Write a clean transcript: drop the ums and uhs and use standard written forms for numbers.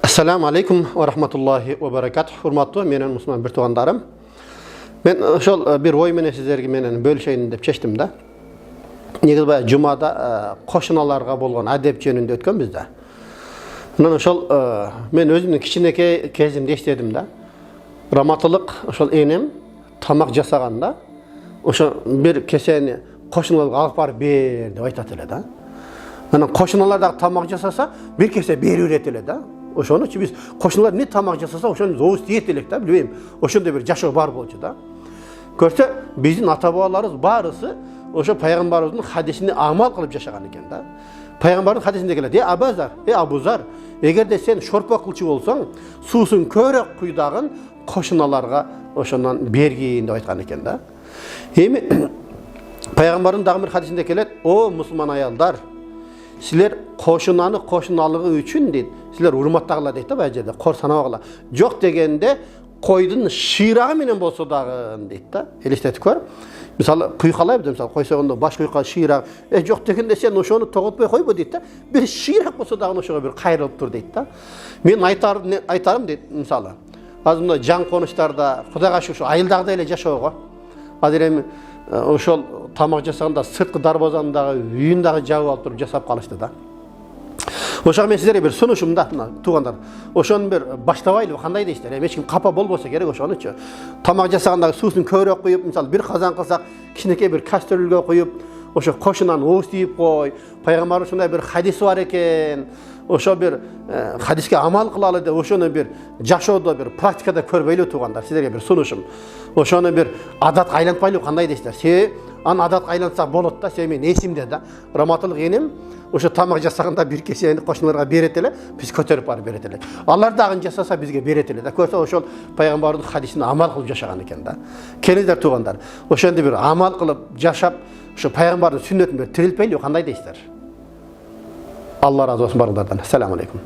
Assalamu alaikum wa rahmatullahi wa barakatuh. Hurmatlı menen Müslüman bir tuğandarım. Men ошол bir oy menen sizlerge menen bölüşeyин деп чечтим да. Негизи баягы жумада кошуналарга болгон адеп жөнүндө өткөн бизде. Мына ошол мен өзүмдүн кичинекей кезимде иштедим да. Раматылык ошол энем тамак жасаганда ошо bir кесени кошуналарга алып барып бер деп айтат эле да. Анан кошуналар дагы тамак жасаса bir кесе берип берет эле да. Ошону биз кошуналар не тамак жасаса ошону оозу тиет элек да, билбейм. Ошондой бир жашоо бар болчу да. Көрсө биздин ата бабаларыбыз баарысы ошо пайгамбарыбыздын хадисине амал кылып жашаган экен да. Пайгамбардын хадисинде келет: Абазар, Абузар, эгерде сен шорпо кылчу болсоң, суусун көбүрөөк куйдагын кошуналарга ошондон бергин деп айткан экен да. Эми пайгамбардын дагы бир хадисинде келет: О мусулман аялдар, силер кошунаны кошуналыгы үчүн дейт, силер урматтагыла дейт да, бул жерде кор санабагыла. Жок дегенде койдун шыйрагы менен болсо дагы дейт да. Элестетип көр. Мисалы куйкалайбыз, мисалы койсоңдо баш куйка шыйрак, жок дегенде сен ошону тоготпой койбо дейт да. Бир шыйрак болсо дагы ошого бир кайрылып тур дейт да. Мен айтарым дейт, мисалы азыр мына жан конуштарда Кудайга шүкүр айылдагыдай эле жашоого. Азыр эми ошол тамак жасаганда сырткы дарбазаны дагы үйүн дагы жабып алып туруп жасап калышты да. Ошого мен силерге бир сунушум да, туугандар. Ошону бир баштабайлы, кандай дейсиздер? Эч ким капа болбосо керек ошонучу. Тамак жасаганда суусун көбүрөөк куюп, мисалы бир казан кылсак, кичинекей бир кастрюльгө куюп, ошо кошунан ооз тийип кой. Пайгамбар ушундай бир хадиси бар экен. Ошо бир хадиске амал кылалы деп, ошону бир жашоодо бир практикада көрбөйлү туугандар. Силерге бир сунушум. Ошону бир адатка айлантпайлы, кандай дейсиздер? Себеби аны адатка айлантсак болот да. Себеби мен эсимде да. Раматылык энем ошо тамак жасаганда бир кесени кошуналарга берет эле, биз көтөрүп барып берет эле. Алар дагы жасаса бизге берет эле да. Көрсө ошол пайгамбардын хадисине амал кылып жашаган экен да. Келиңиздер туугандар. Ошондой бир амал кылып жашап, ошо пайгамбардын сүннөтүн бир тирилтпейлү, кандай дейсиздер? Allah razı olsun barınlardan. Selamun aleyküm.